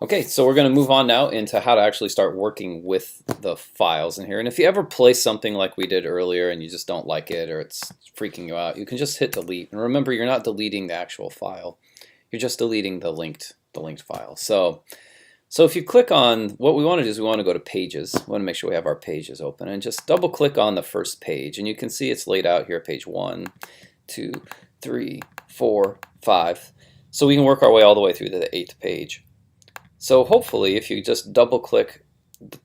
Okay, so we're going to move on now into how to actually start working with the files in here. And if you ever place something like we did earlier and you just don't like it or it's freaking you out, you can just hit delete. And remember, you're not deleting the actual file. You're just deleting the linked file. So if you click on, what we want to do is we want to go to pages. We want to make sure we have our pages open and just double click on the first page. And you can see it's laid out here, page 1, 2, 3, 4, 5. So we can work our way all the way through to the 8th page. So hopefully if you just double click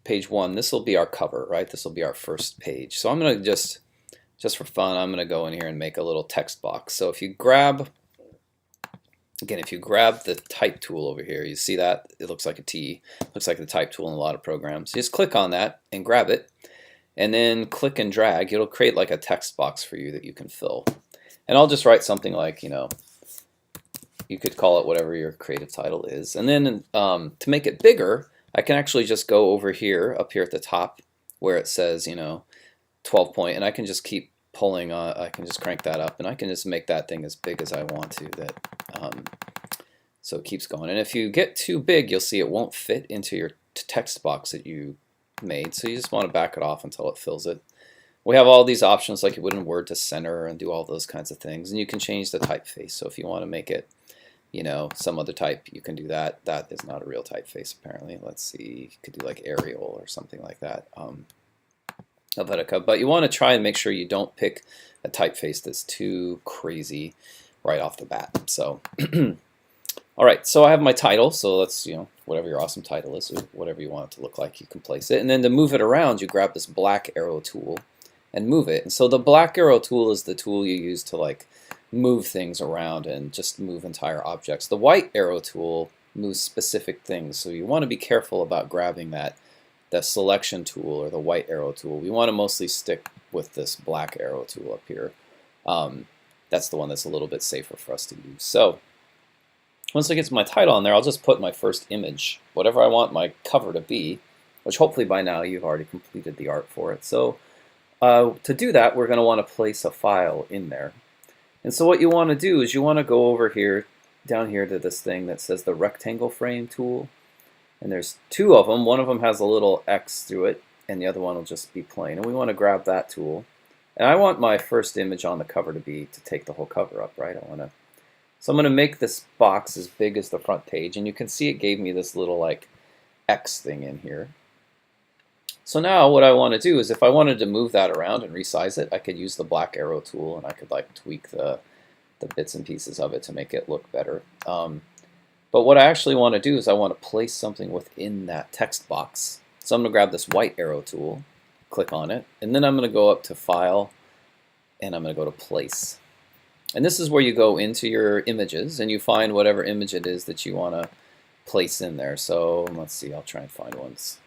page 1, this will be our cover, right? This will be our first page. So I'm going to just for fun, I'm going to go in here and make a little text box. So if you grab, again, if you grab the type tool over here, you see that? It looks like a T. Looks like the type tool in a lot of programs. You just click on that and grab it, and then click and drag. It'll create like a text box for you that you can fill. And I'll just write something like, you could call it whatever your creative title is. And then to make it bigger, I can actually just go over here, up here at the top, where it says, 12 point, and I can just keep pulling on. I can just crank that up, and I can just make that thing as big as I want to. So it keeps going. And if you get too big, you'll see it won't fit into your text box that you made. So you just want to back it off until it fills it. We have all these options like you would in Word to center and do all those kinds of things. And you can change the typeface. So if you want to make it some other type, you can do that. That is not a real typeface apparently. Let's see, you could do like Arial or something like that. But you want to try and make sure you don't pick a typeface that's too crazy right off the bat. So, all right, so I have my title. So let's, whatever your awesome title is, or whatever you want it to look like, you can place it. And then to move it around, you grab this black arrow tool and move it. And so the black arrow tool is the tool you use to like move things around and just move entire objects. The white arrow tool moves specific things, so you want to be careful about grabbing the selection tool or the white arrow tool. We want to mostly stick with this black arrow tool up here. That's the one that's a little bit safer for us to use. So once I get to my title on there, I'll just put my first image, whatever I want my cover to be, which hopefully by now you've already completed the art for it. So to do that, we're going to want to place a file in there. And so what you want to do is you want to go over here, down here to this thing that says the rectangle frame tool. And there's two of them. One of them has a little X through it, and the other one will just be plain. And we want to grab that tool. And I want my first image on the cover to take the whole cover up, right? So I'm going to make this box as big as the front page. And you can see it gave me this little like X thing in here. So now what I want to do is if I wanted to move that around and resize it, I could use the black arrow tool and I could like tweak the bits and pieces of it to make it look better. But what I actually want to do is I want to place something within that text box. So I'm going to grab this white arrow tool, click on it, and then I'm going to go up to File, and I'm going to go to Place. And this is where you go into your images and you find whatever image it is that you want to place in there. So let's see, I'll try and find ones.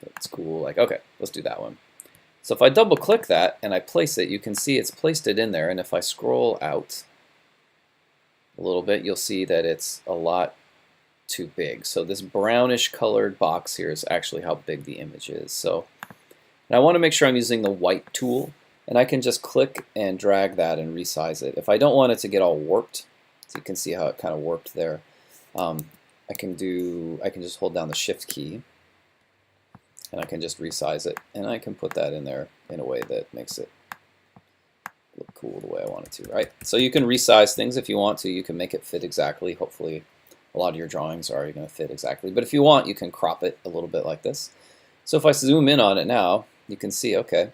That's cool. Like, okay, let's do that one. So if I double click that and I place it, you can see it's placed it in there. And if I scroll out a little bit, you'll see that it's a lot too big. So this brownish colored box here is actually how big the image is. So and I want to make sure I'm using the white tool, and I can just click and drag that and resize it. If I don't want it to get all warped, so you can see how it kind of warped there, I can just hold down the Shift key, and I can just resize it, and I can put that in there in a way that makes it look cool the way I want it to, right? So you can resize things if you want to. You can make it fit exactly. Hopefully a lot of your drawings are going to fit exactly. But if you want, you can crop it a little bit like this. So if I zoom in on it now, you can see, okay,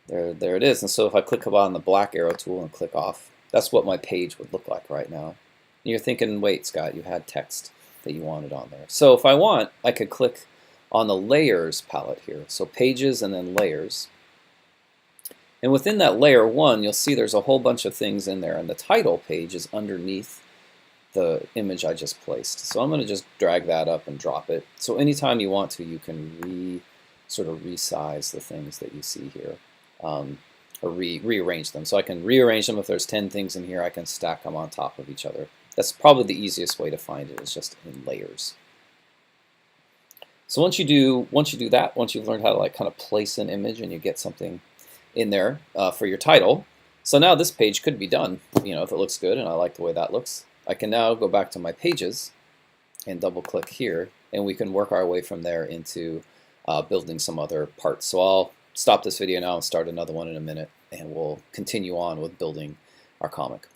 there it is. And so if I click on the black arrow tool and click off, that's what my page would look like right now. And you're thinking, wait, Scott, you had text that you wanted on there. So if I want, I could click on the layers palette here. So pages and then layers. And within that layer 1, you'll see there's a whole bunch of things in there. And the title page is underneath the image I just placed. So I'm going to just drag that up and drop it. So anytime you want to, you can sort of resize the things that you see here. Or rearrange them. So I can rearrange them. If there's 10 things in here, I can stack them on top of each other. That's probably the easiest way to find it, is just in layers. So once you do that, once you've learned how to like kind of place an image and you get something in there for your title, so now this page could be done. If it looks good and I like the way that looks, I can now go back to my pages and double click here, and we can work our way from there into building some other parts. So I'll stop this video now and start another one in a minute, and we'll continue on with building our comic.